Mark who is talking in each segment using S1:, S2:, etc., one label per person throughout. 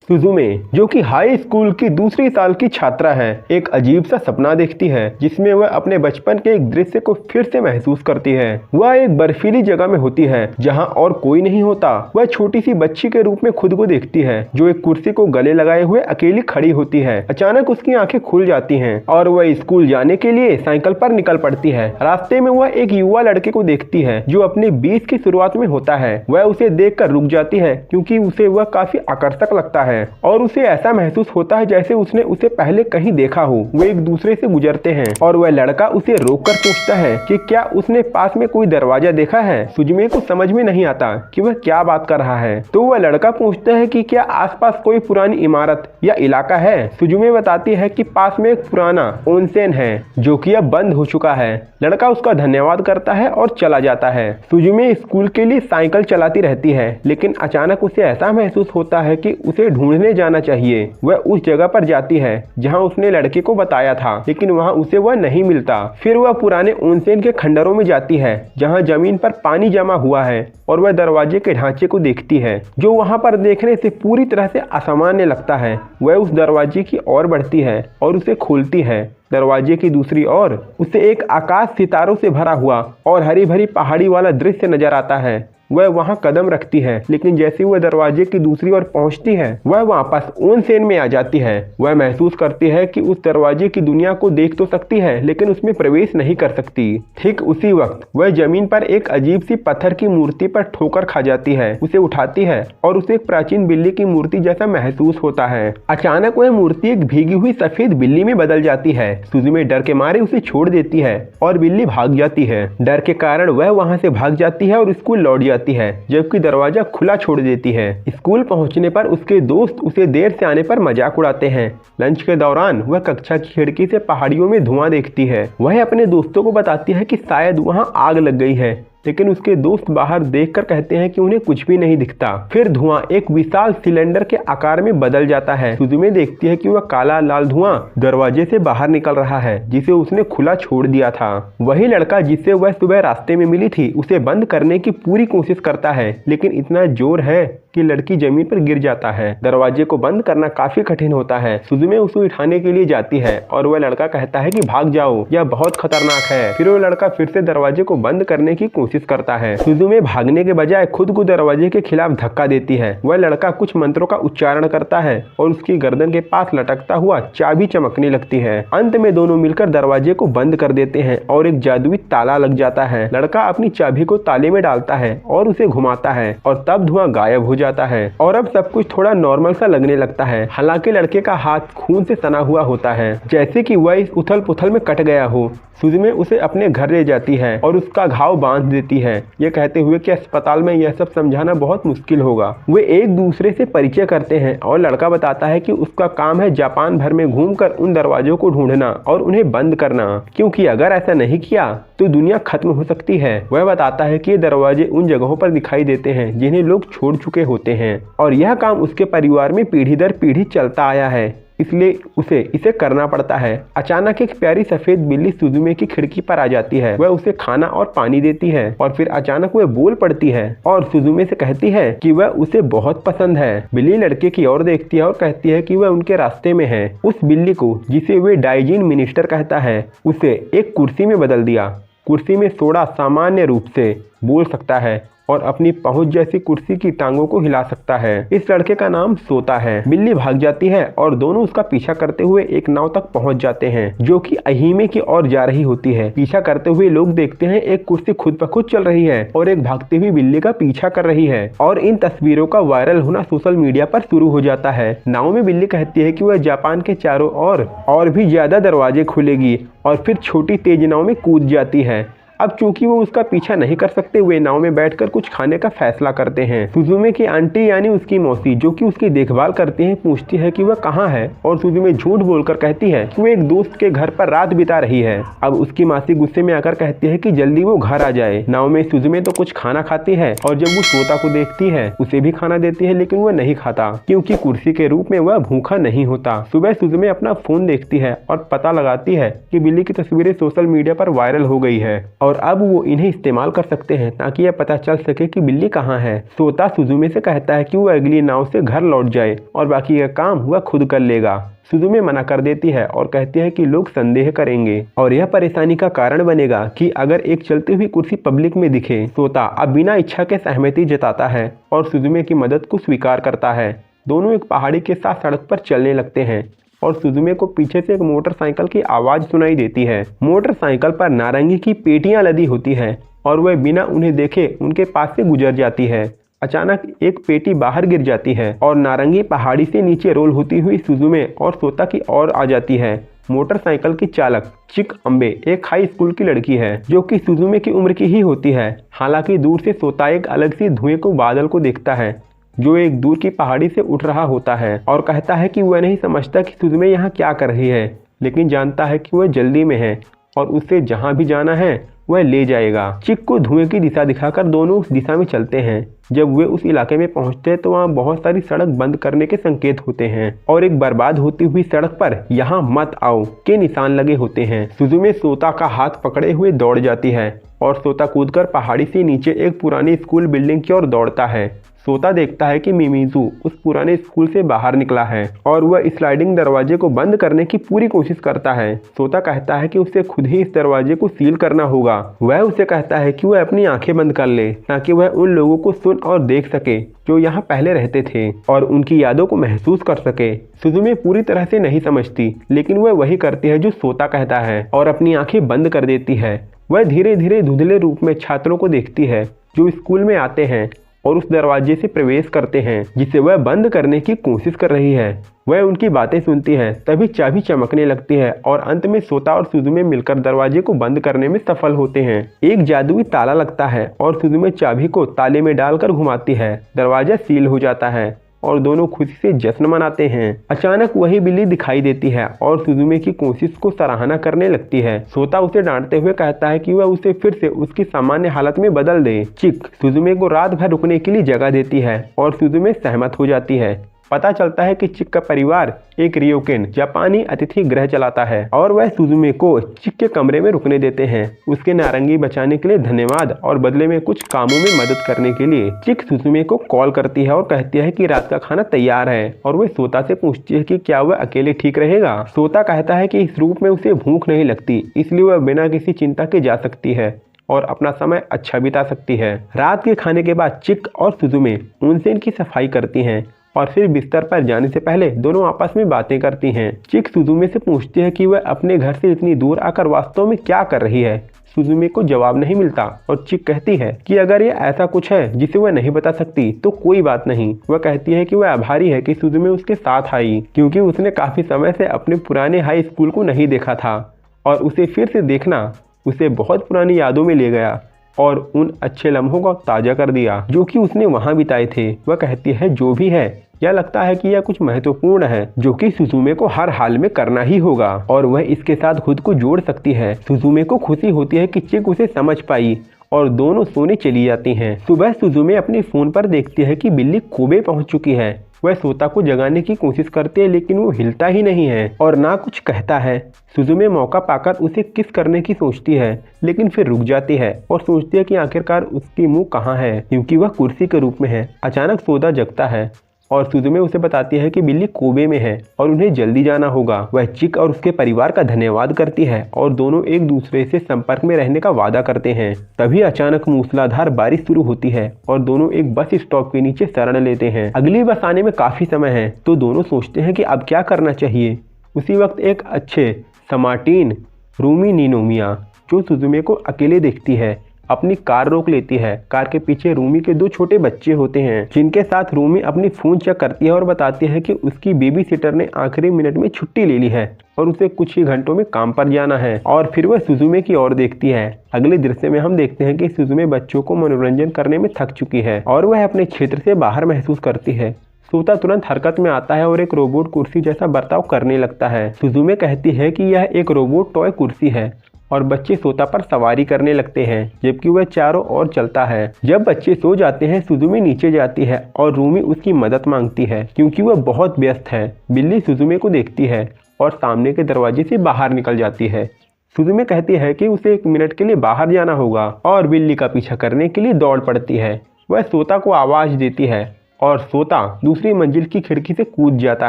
S1: सुजुमे, जो कि high school की दूसरी साल की छात्रा है, एक अजीब सा सपना देखती है जिसमें वह अपने बचपन के एक दृश्य को फिर से महसूस करती है। वह एक बर्फीली जगह में होती है जहां और कोई नहीं होता। वह छोटी सी बच्ची के रूप में खुद को देखती है जो एक कुर्सी को गले लगाए हुए अकेली खड़ी होती है। अचानक उसकी आंखें खुल जाती हैं और वह स्कूल जाने के लिए साइकिल पर निकल पड़ती है। रास्ते में वह एक युवा लड़के को देखती है जो अपने 20 की शुरुआत में होता है। वह उसे देखकर रुक जाती है क्योंकि उसे वह काफी आकर्षक लगता है और उसे ऐसा महसूस होता है जैसे उसने उसे पहले कहीं देखा हो। वे एक दूसरे से गुजरते हैं और वह लड़का उसे रोककर पूछता है कि क्या उसने पास में कोई दरवाजा देखा है। सुजुमे को समझ में नहीं आता कि वह क्या बात कर रहा है, तो वह लड़का पूछता है कि क्या आसपास कोई पुरानी इमारत या इलाका है। सुजुमे बताती है कि पास में एक पुराना ओनसेन है जो कि अब बंद हो चुका है। लड़का उसका धन्यवाद करता है और चला जाता है। सुजुमे स्कूल के लिए साइकिल चलाती रहती है, लेकिन अचानक उसे ऐसा महसूस होता है कि उसे ढूंढने जाना चाहिए। वह उस जगह पर जाती है जहां उसने लड़के को बताया था, लेकिन वहां उसे वह नहीं मिलता। फिर वह पुराने ओनसेन के खंडरों में जाती है जहां जमीन पर पानी जमा हुआ है और वह दरवाजे के ढांचे को देखती है जो वहां पर देखने से पूरी तरह से असामान्य लगता है। वह उस दरवाजे की ओर बढ़ती है और उसे खोलती है। दरवाजे की दूसरी ओर उसे एक आकाश सितारों से भरा हुआ और हरी भरी पहाड़ी वाला दृश्य नजर आता है। वह वहां कदम रखती है, लेकिन जैसे वह दरवाजे की दूसरी ओर पहुंचती है वह वापस ओनसेन में आ जाती है। वह महसूस करती है कि उस दरवाजे की दुनिया को देख तो सकती है लेकिन उसमें प्रवेश नहीं कर सकती। ठीक उसी वक्त वह जमीन पर एक अजीब सी पत्थर की मूर्ति पर ठोकर खा जाती है। उसे उठाती है और उसे एक प्राचीन बिल्ली की मूर्ति जैसा महसूस होता है। अचानक वह मूर्ति एक भीगी हुई सफेद बिल्ली में बदल जाती है। सुजुमे डर के मारे उसे छोड़ देती है और बिल्ली भाग जाती है। डर के कारण वह वहां से भाग जाती है और स्कूल लौट जाती है, जबकि दरवाजा खुला छोड़ देती है। स्कूल पहुंचने पर उसके दोस्त उसे देर से आने पर मजाक उड़ाते हैं। लंच के दौरान वह कक्षा की खिड़की से पहाड़ियों में धुआं देखती है। वह अपने दोस्तों को बताती है कि शायद वहां आग लग गई है, लेकिन उसके दोस्त बाहर देखकर कहते हैं कि उन्हें कुछ भी नहीं दिखता। फिर धुआं एक विशाल सिलेंडर के आकार में बदल जाता है। सुजुमे देखती है कि वह काला लाल धुआं दरवाजे से बाहर निकल रहा है जिसे उसने खुला छोड़ दिया था। वही लड़का जिससे वह सुबह रास्ते में मिली थी उसे बंद करने की पूरी कोशिश करता है, लेकिन इतना जोर है कि लड़की जमीन पर गिर जाता है। दरवाजे को बंद करना काफी कठिन होता है। सुजुमे उसे उठाने के लिए जाती है और वह लड़का कहता है कि भाग जाओ, यह बहुत खतरनाक है। फिर वह लड़का फिर से दरवाजे को बंद करने की कोशिश करता है। सुजुमे भागने के बजाय खुद को दरवाजे के खिलाफ धक्का देती है। वह लड़का कुछ मंत्रों का उच्चारण करता है और उसकी गर्दन के पास लटकता हुआ चाबी चमकने लगती है। अंत में दोनों मिलकर दरवाजे को बंद कर देते हैं और एक जादुई ताला लग जाता है। लड़का अपनी चाबी को ताले में डालता है और उसे घुमाता है और तब धुआं गायब हो जाता है और अब सब कुछ थोड़ा नॉर्मल सा लगने लगता है। हालांकि लड़के का हाथ खून से सना हुआ होता है, जैसे कि वह इस उथल पुथल में कट गया हो। सुजुमे उसे अपने घर ले जाती है और उसका घाव बांध देती है, ये कहते हुए कि अस्पताल में यह सब समझाना बहुत मुश्किल होगा। वे एक दूसरे से परिचय करते हैं और लड़का बताता है कि उसका काम है जापान भर में घूमकर उन दरवाजों को ढूंढना और उन्हें बंद करना, क्योंकि अगर ऐसा नहीं किया तो दुनिया खत्म हो सकती है। वह बताता है कि ये दरवाजे उन जगहों पर दिखाई देते हैं जिन्हें लोग छोड़ चुके होते हैं और यह काम उसके परिवार में पीढ़ी दर पीढ़ी चलता आया है, इसलिए उसे इसे करना पड़ता है। अचानक एक प्यारी सफेद बिल्ली सुजुमे की खिड़की पर आ जाती है। वह उसे खाना और पानी देती है और फिर अचानक वह बोल पड़ती है और सुजुमे से कहती है कि वह उसे बहुत पसंद है। बिल्ली लड़के की ओर देखती है और कहती है कि वह उनके रास्ते में है। उस बिल्ली को, जिसे वे डाइजीन मिनिस्टर कहता है, उसे एक कुर्सी में बदल दिया। कुर्सी में सोडा सामान्य रूप से बोल सकता है और अपनी पहुंच जैसी कुर्सी की टांगों को हिला सकता है। इस लड़के का नाम सोता है। बिल्ली भाग जाती है और दोनों उसका पीछा करते हुए एक नाव तक पहुंच जाते हैं जो कि अहीमे की ओर जा रही होती है। पीछा करते हुए लोग देखते हैं एक कुर्सी खुद ब खुद चल रही है और एक भागती हुई बिल्ली का पीछा कर रही है और इन तस्वीरों का वायरल होना सोशल मीडिया पर शुरू हो जाता है। नाव में बिल्ली कहती है कि वह जापान के चारों ओर और भी ज्यादा दरवाजे खुलेगी और फिर छोटी तेज नाव में कूद जाती है। अब चूंकि वो उसका पीछा नहीं कर सकते, वे नाव में बैठकर कुछ खाने का फैसला करते हैं। सुजुमे की आंटी यानी उसकी मौसी, जो कि उसकी देखभाल करती है, पूछती है कि वह कहाँ है और सुजुमे झूठ बोलकर कहती है कि वो एक दोस्त के घर पर रात बिता रही है। अब उसकी मासी गुस्से में आकर कहती है कि जल्दी वो घर आ जाए। नाव में सुजुमे तो कुछ खाना खाती है और जब वो सोता को देखती है उसे भी खाना देती है, लेकिन वह नहीं खाता क्योंकि कुर्सी के रूप में वह भूखा नहीं होता। सुबह सुजुमे अपना फोन देखती है और पता लगाती है कि बिल्ली की तस्वीरें सोशल मीडिया पर वायरल हो गई है और अब वो इन्हें इस्तेमाल कर सकते हैं ताकि यह पता चल सके कि बिल्ली कहाँ है। सोता सुजुमे से कहता है कि वह अगली नाव से घर लौट जाए और बाकी का काम वह खुद कर लेगा। सुजुमे मना कर देती है और कहती है कि लोग संदेह करेंगे और यह परेशानी का कारण बनेगा कि अगर एक चलती हुई कुर्सी पब्लिक में दिखे। सोता अब बिना इच्छा के सहमति जताता है और सुजुमे की मदद को स्वीकार करता है। दोनों एक पहाड़ी के साथ सड़क पर चलने लगते हैं और सुजुमे को पीछे से एक मोटरसाइकिल की आवाज़ सुनाई देती है। मोटरसाइकिल पर नारंगी की पेटियां लदी होती है और वह बिना उन्हें देखे उनके पास से गुजर जाती है। अचानक एक पेटी बाहर गिर जाती है और नारंगी पहाड़ी से नीचे रोल होती हुई सुजुमे और सोता की ओर आ जाती है। मोटरसाइकिल की चालक चिक अम्बे एक हाई स्कूल की लड़की है जो कि सुजुमे की उम्र की ही होती है। हालांकि दूर से सोता एक अलग सी धुएं को बादल को देखता है जो एक दूर की पहाड़ी से उठ रहा होता है और कहता है कि वह नहीं समझता कि सुजुमे यहाँ क्या कर रही है, लेकिन जानता है कि वह जल्दी में है और उससे जहाँ भी जाना है वह ले जाएगा। चिक को धुएं की दिशा दिखाकर दोनों उस दिशा में चलते हैं। जब वे उस इलाके में पहुंचते हैं तो वहाँ बहुत सारी सड़क बंद करने के संकेत होते हैं और एक बर्बाद होती हुई सड़क पर यहाँ मत आओ के निशान लगे होते हैं। सुजुमे सोता का हाथ पकड़े हुए दौड़ जाती है और सोता कूदकर पहाड़ी से नीचे एक पुरानी स्कूल बिल्डिंग की ओर दौड़ता है। सोता देखता है कि मिमिज़ू उस पुराने स्कूल से बाहर निकला है और वह स्लाइडिंग दरवाजे को बंद करने की पूरी कोशिश करता है। सोता कहता है कि उसे खुद ही इस दरवाजे को सील करना होगा। वह उसे कहता है कि वह अपनी आंखें बंद कर ले ताकि वह उन लोगों को सुन और देख सके जो यहाँ पहले रहते थे और उनकी यादों को महसूस कर सके। सुजुमे पूरी तरह से नहीं समझती, लेकिन वह वही करती है जो सोता कहता है और अपनी आंखें बंद कर देती है। वह धीरे धीरे धुंधले रूप में छात्रों को देखती है जो स्कूल में आते हैं और उस दरवाजे से प्रवेश करते हैं जिसे वह बंद करने की कोशिश कर रही है। वह उनकी बातें सुनती है, तभी चाबी चमकने लगती है और अंत में सोता और सुजुमे मिलकर दरवाजे को बंद करने में सफल होते हैं। एक जादुई ताला लगता है और सुजुमे चाबी को ताले में डालकर घुमाती है। दरवाजा सील हो जाता है और दोनों खुशी से जश्न मनाते हैं। अचानक वही बिल्ली दिखाई देती है और सुजुमे की कोशिश को सराहना करने लगती है। सोता उसे डांटते हुए कहता है कि वह उसे फिर से उसकी सामान्य हालत में बदल दे। चिक सुजुमे को रात भर रुकने के लिए जगह देती है और सुजुमे सहमत हो जाती है। पता चलता है कि चिक का परिवार एक रियोकेन जापानी अतिथि गृह चलाता है और वह सुजुमे को चिक के कमरे में रुकने देते हैं। उसके नारंगी बचाने के लिए धन्यवाद और बदले में कुछ कामों में मदद करने के लिए। चिक सुजुमे को कॉल करती है और कहती है कि रात का खाना तैयार है और वह सोता से पूछती है कि क्या वह अकेले ठीक रहेगा। सोता कहता है कि इस रूप में उसे भूख नहीं लगती, इसलिए वह बिना किसी चिंता के जा सकती है और अपना समय अच्छा बिता सकती है। रात के खाने के बाद चिक और सुजुमे उनसे की सफाई करती हैं और फिर बिस्तर पर जाने से पहले दोनों आपस में बातें करती हैं। चिक सुजुमे से पूछती है कि वह अपने घर से इतनी दूर आकर वास्तव में क्या कर रही है। सुजुमे को जवाब नहीं मिलता और चिक कहती है कि अगर ये ऐसा कुछ है जिसे वह नहीं बता सकती तो कोई बात नहीं। वह कहती है कि वह आभारी है कि सुजुमे उसके साथ आई क्योंकि उसने काफी समय से अपने पुराने हाई स्कूल को नहीं देखा था और उसे फिर से देखना उसे बहुत पुरानी यादों में ले गया और उन अच्छे लम्हों को ताज़ा कर दिया जो कि उसने वहाँ बिताए थे। वह कहती है जो भी है यह लगता है कि यह कुछ महत्वपूर्ण है जो कि सुजुमे को हर हाल में करना ही होगा और वह इसके साथ खुद को जोड़ सकती है। सुजुमे को खुशी होती है कि चिक उसे समझ पाई और दोनों सोने चली जाती हैं। सुबह सुजुमे अपने फोन पर देखती है कि बिल्ली कोबे पहुंच चुकी है। वह सोता को जगाने की कोशिश करती है लेकिन वो हिलता ही नहीं है और ना कुछ कहता है। सुजुमे मौका पाकर उसे किस करने की सोचती है लेकिन फिर रुक जाती है और सोचती है कि आखिरकार उसकी मुंह कहाँ है क्योंकि वह कुर्सी के रूप में है। अचानक सोता जगता है और सुजुमे उसे बताती है कि बिल्ली कोबे में है और उन्हें जल्दी जाना होगा। वह चिक और उसके परिवार का धन्यवाद करती है और दोनों एक दूसरे से संपर्क में रहने का वादा करते हैं। तभी अचानक मूसलाधार बारिश शुरू होती है और दोनों एक बस स्टॉप के नीचे शरण लेते हैं। अगली बस आने में काफी समय है तो दोनों सोचते हैं कि अब क्या करना चाहिए। उसी वक्त एक अच्छे समार्टिन रूमी निनोमिया जो सुजुमे को अकेले देखती है अपनी कार रोक लेती है। कार के पीछे रूमी के 2 छोटे बच्चे होते हैं जिनके साथ रूमी अपनी फोन चेक करती है और बताती है कि उसकी बेबी सिटर ने आखिरी मिनट में छुट्टी ले ली है और उसे कुछ ही घंटों में काम पर जाना है और फिर वह सुजुमे की ओर देखती है। अगले दृश्य में हम देखते हैं कि सुजुमे बच्चों को मनोरंजन करने में थक चुकी है और वह अपने क्षेत्र से बाहर महसूस करती है। सोता तुरंत हरकत में आता है और एक रोबोट कुर्सी जैसा बर्ताव करने लगता है। सुजुमे कहती है कि यह एक रोबोट टॉय कुर्सी है और बच्चे सोता पर सवारी करने लगते हैं जबकि वह चारों ओर चलता है। जब बच्चे सो जाते हैं सुजुमे नीचे जाती है और रूमी उसकी मदद मांगती है क्योंकि वह बहुत व्यस्त है। बिल्ली सुजुमे को देखती है और सामने के दरवाजे से बाहर निकल जाती है। सुजुमे कहती है कि उसे 1 मिनट के लिए बाहर जाना होगा और बिल्ली का पीछा करने के लिए दौड़ पड़ती है। वह सोता को आवाज देती है और सोता दूसरी मंजिल की खिड़की से कूद जाता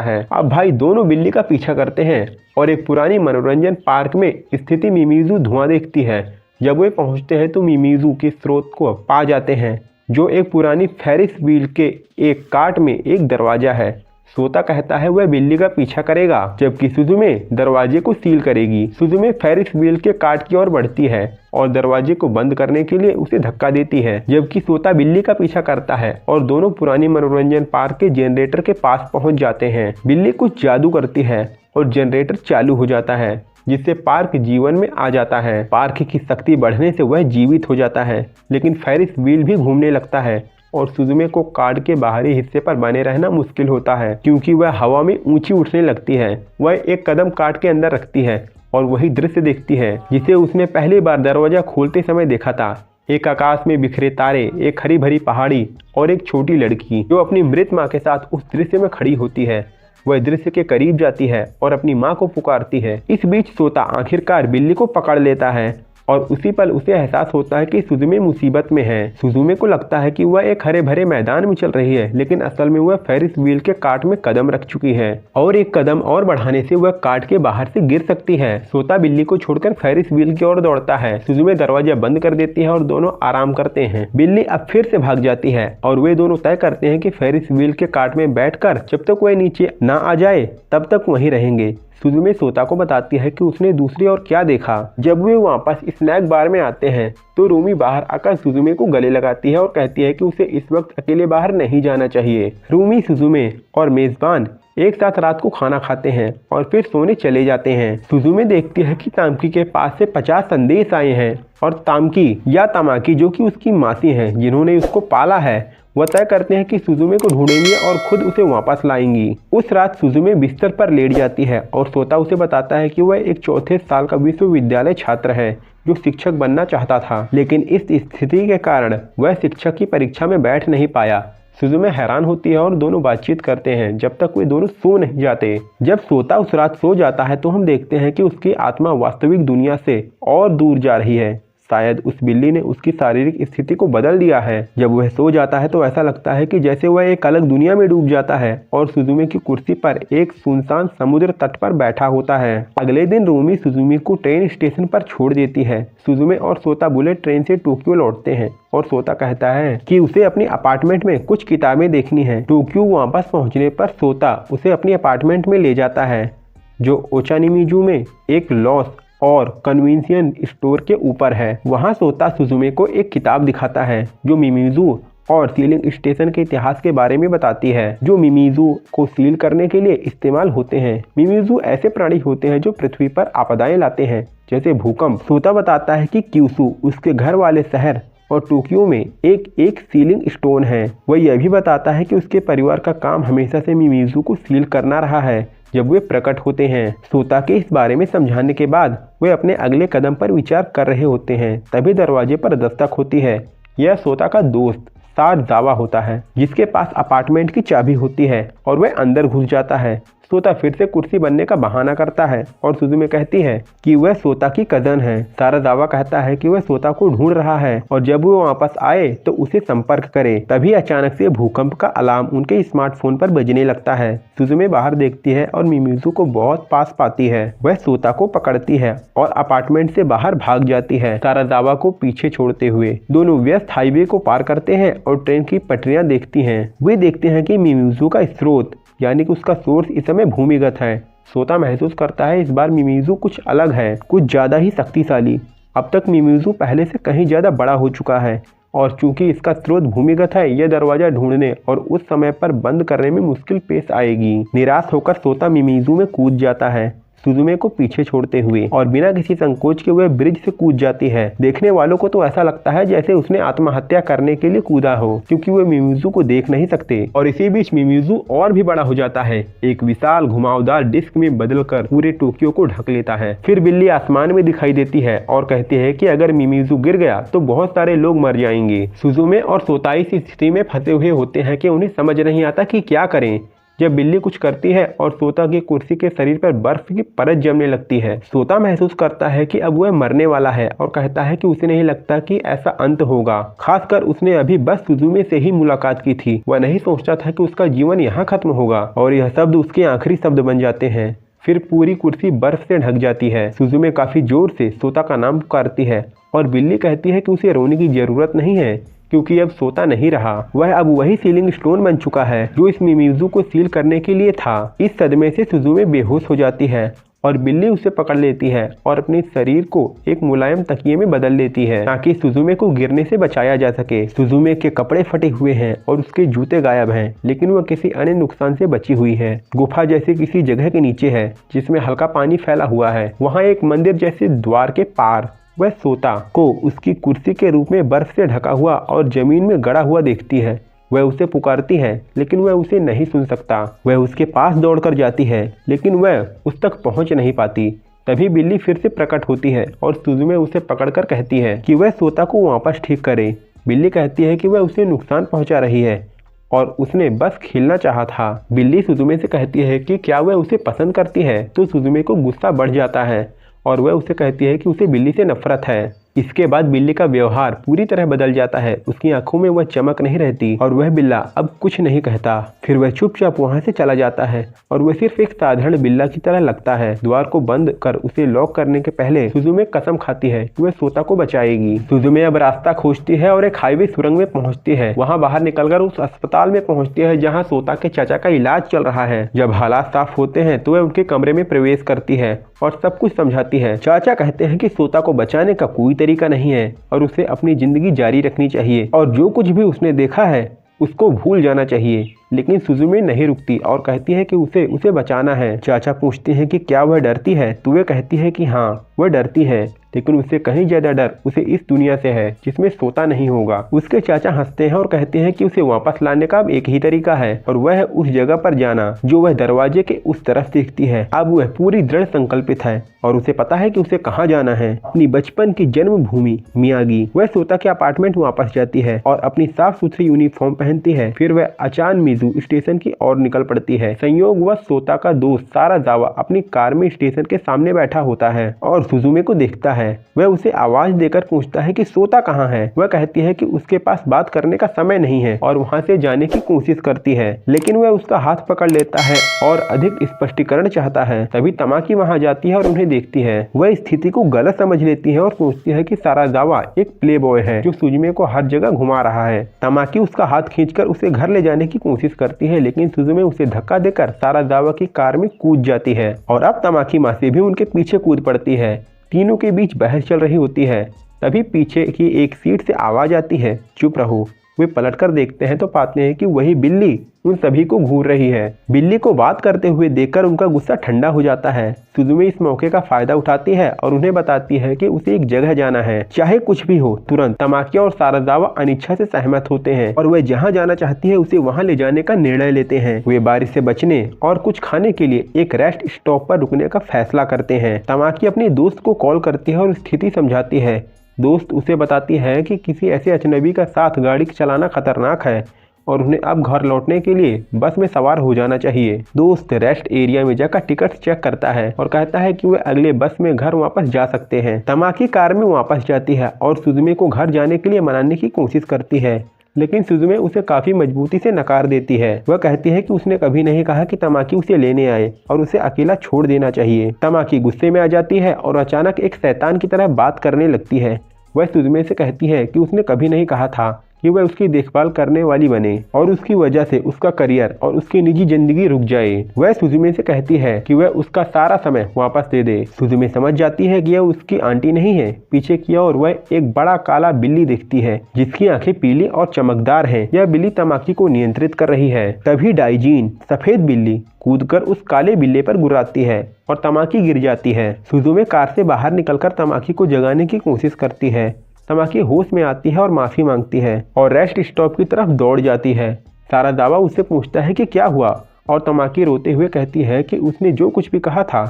S1: है। अब भाई दोनों बिल्ली का पीछा करते हैं और एक पुरानी मनोरंजन पार्क में स्थिति मिमीजू धुआं देखती है। जब वे पहुंचते हैं तो मिमीजू के स्रोत को पा जाते हैं, जो एक पुरानी फेरिस व्हील के एक काट में एक दरवाजा है। सोता कहता है वह बिल्ली का पीछा करेगा, जबकि सुजुमे दरवाजे को सील करेगी। सुजुमे फेरिस व्हील के काट की ओर बढ़ती है और दरवाजे को बंद करने के लिए उसे धक्का देती है, जबकि सोता बिल्ली का पीछा करता है और दोनों पुरानी मनोरंजन पार्क के जनरेटर के पास पहुंच जाते हैं। बिल्ली कुछ जादू करती है और जनरेटर चालू हो जाता है, जिससे पार्क जीवन में आ जाता है। पार्क की शक्ति बढ़ने से वह जीवित हो जाता है, लेकिन फेरिस व्हील भी घूमने लगता है और सुजुमे को कार्ड के बाहरी हिस्से पर बने रहना मुश्किल होता है, क्योंकि वह हवा में ऊंची उठने लगती है। वह एक कदम कार्ड के अंदर रखती है और वही दृश्य देखती है जिसे उसने पहली बार दरवाजा खोलते समय देखा था। एक आकाश में बिखरे तारे, एक हरी भरी पहाड़ी और एक छोटी लड़की जो अपनी मृत माँ के साथ उस दृश्य में खड़ी होती है। वह दृश्य के करीब जाती है और अपनी माँ को पुकारती है। इस बीच सोता आखिरकार बिल्ली को पकड़ लेता है और उसी पल उसे एहसास होता है कि सुजुमे मुसीबत में है। सुजुमे को लगता है कि वह एक हरे भरे मैदान में चल रही है, लेकिन असल में वह फेरिस व्हील के काट में कदम रख चुकी है और एक कदम और बढ़ाने से वह काट के बाहर से गिर सकती है। सोता बिल्ली को छोड़कर फेरिस व्हील की ओर दौड़ता है। सुजुमे दरवाजा बंद कर देती है और दोनों आराम करते हैं। बिल्ली अब फिर से भाग जाती है और वे दोनों तय करते हैं कि फेरिस व्हील के काट में बैठकर जब तक वह नीचे न आ जाए तब तक वहीं रहेंगे। सुजुमे सोता को बताती है कि उसने दूसरी ओर क्या देखा। जब वे वापस स्नैक बार में आते हैं तो रूमी बाहर आकर सुजुमे को गले लगाती है और कहती है कि उसे इस वक्त अकेले बाहर नहीं जाना चाहिए। रूमी, सुजुमे और मेजबान एक साथ रात को खाना खाते हैं और फिर सोने चले जाते हैं। सुजुमे देखती है कि तामकी के पास से 50 संदेश आए हैं और तामकी या तामाकी, जो कि उसकी मासी हैं जिन्होंने उसको पाला है, वह तय करते हैं कि सुजुमे को ढूंढेंगे और खुद उसे वापस लाएंगी। उस रात सुजुमे बिस्तर पर लेट जाती है और सोता उसे बताता है कि वह एक चौथे साल का विश्वविद्यालय छात्र है जो शिक्षक बनना चाहता था, लेकिन इस स्थिति के कारण वह शिक्षक की परीक्षा में बैठ नहीं पाया। सुजुमे हैरान होती है और दोनों बातचीत करते हैं जब तक वे दोनों सो नहीं जाते। जब सोता उस रात सो जाता है तो हम देखते हैं कि उसकी आत्मा वास्तविक दुनिया से और दूर जा रही है। शायद उस बिल्ली ने उसकी शारीरिक स्थिति को बदल दिया है। जब वह सो जाता है तो ऐसा लगता है कि जैसे वह एक अलग दुनिया में डूब जाता है और सुजुमे की कुर्सी पर एक सुनसान समुद्र तट पर बैठा होता है। अगले दिन रूमी सुजुमे को ट्रेन स्टेशन पर छोड़ देती है। सुजुमे और सोता बुलेट ट्रेन से टोक्यो लौटते हैं और सोता कहता है कि उसे अपनी अपार्टमेंट में कुछ किताबें देखनी है। टोक्यो वापस पहुंचने पर सोता उसे अपनी अपार्टमेंट में ले जाता है, जो ओचानिमिजू में एक लॉस और कन्वीनियंस स्टोर के ऊपर है। वहां सोता सुजुमे को एक किताब दिखाता है जो मिमीजू और सीलिंग स्टेशन के इतिहास के बारे में बताती है, जो मिमीजू को सील करने के लिए इस्तेमाल होते हैं। मिमीजू ऐसे प्राणी होते हैं जो पृथ्वी पर आपदाएं लाते हैं, जैसे भूकंप। सोता बताता है कि क्यूसू उसके घर वाले शहर और टोक्यो में एक सीलिंग स्टोन है। वह यह भी बताता है कि उसके परिवार का काम हमेशा से मिमीजू को सील करना रहा है जब वे प्रकट होते हैं। सोता के इस बारे में समझाने के बाद वे अपने अगले कदम पर विचार कर रहे होते हैं, तभी दरवाजे पर दस्तक होती है। यह सोता का दोस्त सारजावा होता है, जिसके पास अपार्टमेंट की चाबी होती है और वह अंदर घुस जाता है। सोता फिर से कुर्सी बनने का बहाना करता है और सुजुमे कहती है कि वह सोता की कजन है। सारजावा कहता है कि वह सोता को ढूंढ रहा है और जब वो वापस आए तो उसे संपर्क करे। तभी अचानक से भूकंप का अलार्म उनके स्मार्टफोन पर बजने लगता है। सुजुमे बाहर देखती है और मिमीजू को बहुत पास पाती है। वह सोता को पकड़ती है और अपार्टमेंट से बाहर भाग जाती है, सारजावा को पीछे छोड़ते हुए। दोनों व्यस्त हाईवे को पार करते हैं और ट्रेन की पटरियां देखती हैं। वे देखते हैं कि मिमीजू का स्रोत यानी कि उसका सोर्स इस समय भूमिगत है। सोता महसूस करता है इस बार मिमीजू कुछ अलग है, कुछ ज़्यादा ही शक्तिशाली। अब तक मिमीजू पहले से कहीं ज़्यादा बड़ा हो चुका है और चूंकि इसका स्रोत भूमिगत है, यह दरवाजा ढूंढने और उस समय पर बंद करने में मुश्किल पेश आएगी। निराश होकर सोता मिमीजू में कूद जाता है, सुजुमे को पीछे छोड़ते हुए, और बिना किसी संकोच के वह ब्रिज से कूद जाती है। देखने वालों को तो ऐसा लगता है जैसे उसने आत्महत्या करने के लिए कूदा हो, क्योंकि वह मिमीजू को देख नहीं सकते। और इसी बीच मिमीजू और भी बड़ा हो जाता है, एक विशाल घुमावदार डिस्क में बदलकर पूरे टोक्यो को ढक लेता है। फिर बिल्ली आसमान में दिखाई देती है और कहती है कि अगर मिमीजू गिर गया तो बहुत सारे लोग मर जाएंगे। सुजुमे और सोता इस स्थिति में फंसे हुए होते हैं कि उन्हें समझ नहीं आता कि क्या करें। जब बिल्ली कुछ करती है और सोता की कुर्सी के शरीर पर बर्फ की परत जमने लगती है। सोता महसूस करता है कि अब वह मरने वाला है और कहता है कि उसे नहीं लगता कि ऐसा अंत होगा। खासकर उसने अभी बस सुजुमे से ही मुलाकात की थी। वह नहीं सोचता था कि उसका जीवन यहाँ खत्म होगा और यह शब्द उसके आखिरी शब्द बन जाते हैं। फिर पूरी कुर्सी बर्फ से ढक जाती है। सुजुमे काफी जोर से सोता का नाम पुकारती है और बिल्ली कहती है कि उसे रोने की जरूरत नहीं है क्योंकि अब सोता नहीं रहा। वह अब वही सीलिंग स्टोन बन चुका है जो इस मिमिज़ू को सील करने के लिए था। इस सदमे से सुजुमे बेहोश हो जाती है और बिल्ली उसे पकड़ लेती है और अपने शरीर को एक मुलायम तकिए में बदल लेती है ताकि सुजुमे को गिरने से बचाया जा सके। सुजुमे के कपड़े फटे हुए हैं और उसके जूते गायब हैं, लेकिन वह किसी अन्य नुकसान से बची हुई है। गुफा जैसी किसी जगह के नीचे है जिसमें हल्का पानी फैला हुआ है। वहाँ एक मंदिर जैसे द्वार के पार वह सोता को उसकी कुर्सी के रूप में बर्फ से ढका हुआ और जमीन में गड़ा हुआ देखती है। वह उसे पुकारती है लेकिन वह उसे नहीं सुन सकता। वह उसके पास दौड़कर जाती है लेकिन वह उस तक पहुंच नहीं पाती। तभी बिल्ली फिर से प्रकट होती है और सुजुमे उसे पकड़कर कहती है कि वह सोता को वापस ठीक करे। बिल्ली कहती है कि वह उसे नुकसान पहुंचा रही है और उसने बस खेलना चाहा था। बिल्ली सुजुमे से कहती है कि क्या वह उसे पसंद करती है, तो सुजुमे को गुस्सा बढ़ जाता है और वह उसे कहती है कि उसे बिल्ली से नफरत है। इसके बाद बिल्ली का व्यवहार पूरी तरह बदल जाता है। उसकी आंखों में वह चमक नहीं रहती और वह बिल्ला अब कुछ नहीं कहता। फिर वह चुपचाप वहां से चला जाता है और वह सिर्फ एक साधारण बिल्ला की तरह लगता है। द्वार को बंद कर उसे लॉक करने के पहले सुजुमे कसम खाती है कि वह सोता को बचाएगी। सुजुमे अब रास्ता खोजती है और एक हाईवे सुरंग में पहुंचती है। वहां बाहर निकलकर उस अस्पताल में पहुंचती है जहाँ सोता के चाचा का इलाज चल रहा है। जब हालात साफ होते हैं तो वह उनके कमरे में प्रवेश करती है और सब कुछ समझाती है। चाचा कहते हैं कि सोता को बचाने का कोई तरीका नहीं है और उसे अपनी जिंदगी जारी रखनी चाहिए और जो कुछ भी उसने देखा है उसको भूल जाना चाहिए। लेकिन सुजुमे नहीं रुकती और कहती है कि उसे बचाना है। चाचा पूछते हैं कि क्या वह डरती है, तो वह कहती है कि हाँ वह डरती है, लेकिन उससे कहीं ज्यादा डर उसे इस दुनिया से है जिसमें सोता नहीं होगा। उसके चाचा हंसते हैं और कहते हैं कि उसे वापस लाने का अब एक ही तरीका है और वह है उस जगह पर जाना जो वह दरवाजे के उस तरफ देखती है। अब वह पूरी दृढ़ संकल्पित है और उसे पता है कि उसे कहाँ जाना है, अपनी बचपन की जन्मभूमि मियागी। वह सोता के अपार्टमेंट वापस जाती है और अपनी साफ सुथरी यूनिफॉर्म पहनती है। फिर वह अचानक स्टेशन की ओर निकल पड़ती है। संयोगवश सोता का दोस्त साराजावा अपनी कार में स्टेशन के सामने बैठा होता है और सुजुमे को देखता है। वह उसे आवाज देकर पूछता है कि सोता कहाँ है। वह कहती है कि उसके पास बात करने का समय नहीं है और वहाँ से जाने की कोशिश करती है, लेकिन वह उसका हाथ पकड़ लेता है और अधिक स्पष्टीकरण चाहता है। तभी तमाकी वहाँ जाती है और उन्हें देखती है। वह स्थिति को गलत समझ लेती है और सोचती है कि साराजावा एक प्ले बॉय है जो सुजुमे को हर जगह घुमा रहा है। तमाकी उसका हाथ खींचकर उसे घर ले जाने की कोशिश करती है, लेकिन सुजुमे उसे धक्का देकर साराजावा की कार में कूद जाती है और अब तमाकी मासी भी उनके पीछे कूद पड़ती है। तीनों के बीच बहस चल रही होती है। तभी पीछे की एक सीट से आवाज आती है, चुप रहो। वे पलटकर देखते हैं तो पाते हैं कि वही बिल्ली उन सभी को घूर रही है। बिल्ली को बात करते हुए देखकर उनका गुस्सा ठंडा हो जाता है। सुजुमे इस मौके का फायदा उठाती है और उन्हें बताती है कि उसे एक जगह जाना है, चाहे कुछ भी हो। तुरंत तमाकिया और साराजावा अनिच्छा से सहमत होते हैं और वह जहाँ जाना चाहती है उसे वहाँ ले जाने का निर्णय लेते हैं। वे बारिश से बचने और कुछ खाने के लिए एक रेस्ट स्टॉप पर रुकने का फैसला करते हैं। तमाकी अपने दोस्त को कॉल करती है और स्थिति समझाती है। दोस्त उसे बताती है कि किसी ऐसे अजनबी का साथ गाड़ी चलाना खतरनाक है और उन्हें अब घर लौटने के लिए बस में सवार हो जाना चाहिए। दोस्त रेस्ट एरिया में जाकर टिकट चेक करता है और कहता है कि वे अगले बस में घर वापस जा सकते हैं। तमाकी कार में वापस जाती है और सुजुमे को घर जाने के लिए मनाने की कोशिश करती है, लेकिन सुजुमे उसे काफी मजबूती से नकार देती है। वह कहती है कि उसने कभी नहीं कहा कि तमाकी उसे लेने आए और उसे अकेला छोड़ देना चाहिए। तमाकी गुस्से में आ जाती है और अचानक एक शैतान की तरह बात करने लगती है। वह सुजुमे से कहती है कि उसने कभी नहीं कहा था कि वह उसकी देखभाल करने वाली बने और उसकी वजह से उसका करियर और उसकी निजी जिंदगी रुक जाए। वह सुजुमे से कहती है कि वह उसका सारा समय वापस दे दे। सुजुमे समझ जाती है कि यह उसकी आंटी नहीं है। पीछे की ओर वह एक बड़ा काला बिल्ली दिखती है जिसकी आंखें पीली और चमकदार हैं। यह बिल्ली तमाकी को नियंत्रित कर रही है। तभी डाइजीन सफेद बिल्ली कूदकर उस काले बिल्ले पर गुर्राती है और तमाकी गिर जाती है। सुजुमे कार से बाहर निकलकर तमाकी को जगाने की कोशिश करती है। तमाकी होश में आती है और माफी मांगती है और रेस्ट स्टॉप की तरफ दौड़ जाती है। साराजावा उससे पूछता है कि क्या हुआ और तमाकी रोते हुए कहती है कि उसने जो कुछ भी कहा था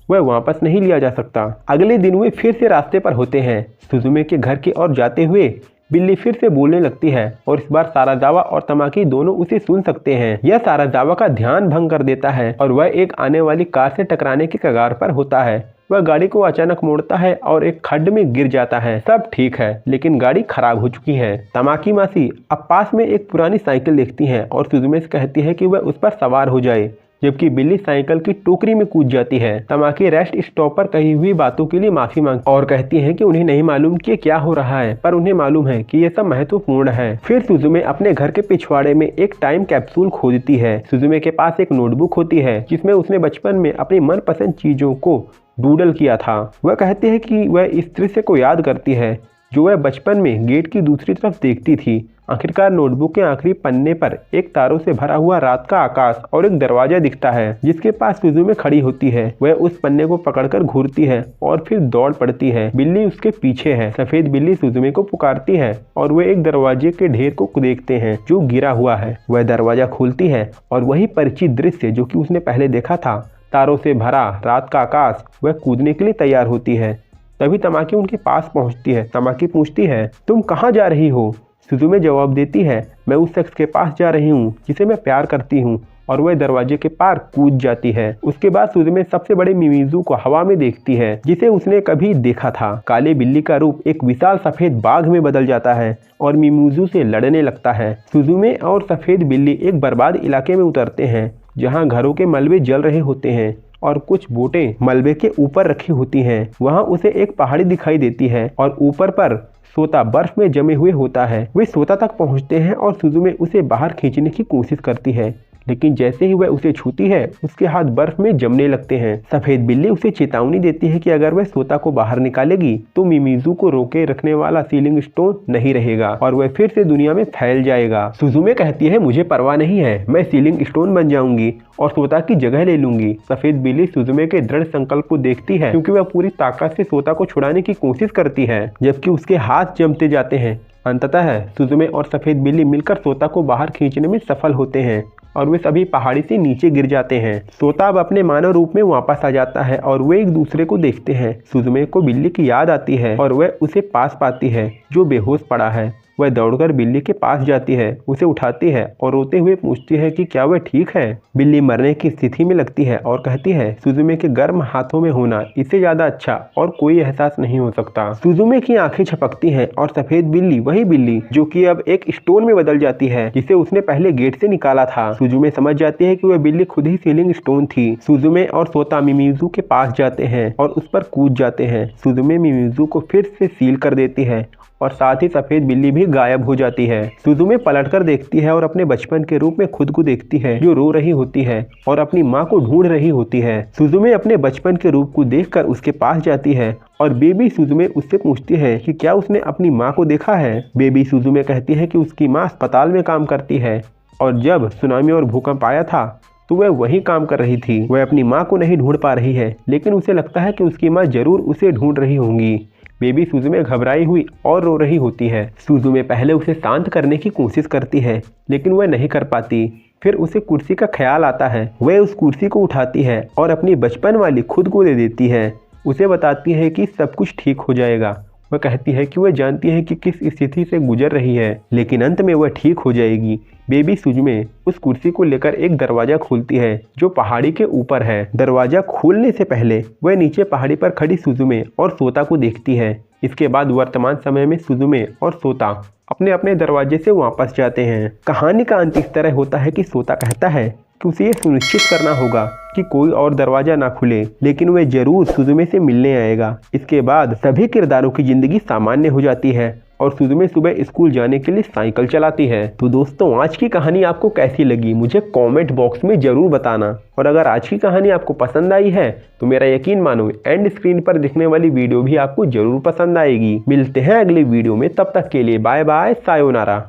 S1: वह वापस नहीं लिया जा सकता। अगले दिन वे फिर से रास्ते पर होते हैं। सुजुमे के घर की ओर जाते हुए बिल्ली फिर से बोलने लगती है और इस बार साराजावा और तमाकी दोनों उसे सुन सकते हैं। यह साराजावा का ध्यान भंग कर देता है और वह एक आने वाली कार से टकराने की कगार पर होता है। वह गाड़ी को अचानक मोड़ता है और एक खड्ड में गिर जाता है। सब ठीक है, लेकिन गाड़ी खराब हो चुकी है। तमाकी मासी अब पास में एक पुरानी साइकिल देखती है और सुजुमे से कहती है कि वह उस पर सवार हो जाए, जबकि बिल्ली साइकिल की टोकरी में कूद जाती है। तमाकी रेस्ट स्टॉप पर कही हुई बातों के लिए माफी मांगती और कहती है कि उन्हें नहीं मालूम कि क्या हो रहा है, पर उन्हें मालूम है कि यह सब महत्वपूर्ण है। फिर सुजुमे अपने घर के पिछवाड़े में एक टाइम कैप्सूल खोदती है। सुजुमे के पास एक नोटबुक होती है जिसमें उसने बचपन में अपनी मनपसंद चीजों को डूडल किया था। वह कहती है कि वह इस दृश्य को याद करती है जो वह बचपन में गेट की दूसरी तरफ देखती थी। आखिरकार नोटबुक के आखिरी पन्ने पर एक तारों से भरा हुआ रात का आकाश और एक दरवाजा दिखता है जिसके पास सुजुमे खड़ी होती है। वह उस पन्ने को पकड़कर घूरती है और फिर दौड़ पड़ती है। बिल्ली उसके पीछे है। सफेद बिल्ली सुजुमे को पुकारती है और वे एक दरवाजे के ढेर को देखते हैं जो गिरा हुआ है। वह दरवाजा खोलती है और वही परिचित दृश्य जो कि उसने पहले देखा था, तारों से भरा रात का आकाश। वह कूदने के लिए तैयार होती है। तभी तमाकी उनके पास पहुंचती है। तमाकी पूछती है, तुम कहाँ जा रही हो? सुजुमे जवाब देती है, मैं उस शख्स के पास जा रही हूँ जिसे मैं प्यार करती हूँ, और वह दरवाजे के पार कूद जाती है। उसके बाद सुजुमे सबसे बड़े मिमिज़ू को हवा में देखती है जिसे उसने कभी देखा था। काले बिल्ली का रूप एक विशाल सफेद बाघ में बदल जाता है और मिमिज़ू से लड़ने लगता है। सुजुमे और सफेद बिल्ली एक बर्बाद इलाके में उतरते हैं जहाँ घरों के मलबे जल रहे होते हैं और कुछ बोटें मलबे के ऊपर रखी होती हैं। वहाँ उसे एक पहाड़ी दिखाई देती है और ऊपर पर सोता बर्फ में जमे हुए होता है। वे सोता तक पहुँचते हैं और सुजुमे उसे बाहर खींचने की कोशिश करती है, लेकिन जैसे ही वह उसे छूती है उसके हाथ बर्फ में जमने लगते हैं। सफेद बिल्ली उसे चेतावनी देती है कि अगर वह सोता को बाहर निकालेगी तो मिमिज़ू को रोके रखने वाला सीलिंग स्टोन नहीं रहेगा और वह फिर से दुनिया में फैल जाएगा। सुजुमे कहती है, मुझे परवाह नहीं है, मैं सीलिंग स्टोन बन जाऊंगी और सोता की जगह ले लूंगी। सफेद बिल्ली सुजुमे के दृढ़ संकल्प को देखती है क्योंकि वह पूरी ताकत से सोता को छुड़ाने की कोशिश करती है, जबकि उसके हाथ जमते जाते हैं। अंततः सुजुमे और सफेद बिल्ली मिलकर सोता को बाहर खींचने में सफल होते हैं और वे सभी पहाड़ी से नीचे गिर जाते हैं। सोता अब अपने मानव रूप में वापस आ जाता है और वे एक दूसरे को देखते हैं। सुजुमे को बिल्ली की याद आती है और वह उसे पास पाती है जो बेहोश पड़ा है। वह दौड़कर बिल्ली के पास जाती है, उसे उठाती है और रोते हुए पूछती है कि क्या वह ठीक है। बिल्ली मरने की स्थिति में लगती है और कहती है, सुजुमे के गर्म हाथों में होना इससे ज्यादा अच्छा और कोई एहसास नहीं हो सकता। सुजुमे की आंखें छपकती हैं और सफेद बिल्ली वही बिल्ली जो कि अब एक स्टोन में बदल जाती है जिसे उसने पहले गेट से निकाला था। सुजुमे समझ जाती है कि वह बिल्ली खुद ही सीलिंग स्टोन थी। सुजुमे और सोता मिमिज़ू के पास जाते हैं और उस पर कूद जाते हैं। सुजुमे मिमिज़ू को फिर से सील कर देती है और साथ ही सफेद बिल्ली भी गायब हो जाती है। सुजुमे पलटकर देखती है और अपने बचपन के रूप में खुद को देखती है जो रो रही होती है और अपनी माँ को ढूंढ रही होती है। सुजुमे अपने बचपन के रूप को देखकर उसके पास जाती है और बेबी सुजुमे उससे पूछती है कि क्या उसने अपनी माँ को देखा है। बेबी सुजुमे कहती है कि उसकी माँ अस्पताल में काम करती है और जब सुनामी और भूकंप आया था तो वह वही काम कर रही थी। वह अपनी माँ को नहीं ढूंढ पा रही है, लेकिन उसे लगता है कि उसकी माँ जरूर उसे ढूंढ रही होंगी। बेबी सुजुमे घबराई हुई और रो रही होती है। सुजुमे पहले उसे शांत करने की कोशिश करती है, लेकिन वह नहीं कर पाती। फिर उसे कुर्सी का ख्याल आता है। वह उस कुर्सी को उठाती है और अपनी बचपन वाली खुद को दे देती है। उसे बताती है कि सब कुछ ठीक हो जाएगा। वह कहती है कि वह जानती है कि किस स्थिति से गुजर रही है, लेकिन अंत में वह ठीक हो जाएगी। बेबी सुजुमे उस कुर्सी को लेकर एक दरवाजा खोलती है जो पहाड़ी के ऊपर है। दरवाजा खोलने से पहले वह नीचे पहाड़ी पर खड़ी सुजुमे और सोता को देखती है। इसके बाद वर्तमान समय में सुजुमे और सोता अपने अपने दरवाजे से वापस जाते हैं। कहानी का अंत इस तरह होता है कि सोता कहता है कि उसे ये सुनिश्चित करना होगा कि कोई और दरवाजा ना खुले, लेकिन वह जरूर सुजुमे से मिलने आएगा। इसके बाद सभी किरदारों की जिंदगी सामान्य हो जाती है और सुजुमे सुबह स्कूल जाने के लिए साइकिल चलाती है। तो दोस्तों, आज की कहानी आपको कैसी लगी मुझे कमेंट बॉक्स में जरूर बताना। और अगर आज की कहानी आपको पसंद आई है तो मेरा यकीन मानो एंड स्क्रीन पर दिखने वाली वीडियो भी आपको जरूर पसंद आएगी। मिलते हैं अगले वीडियो में, तब तक के लिए बाय बाय, सायोनारा।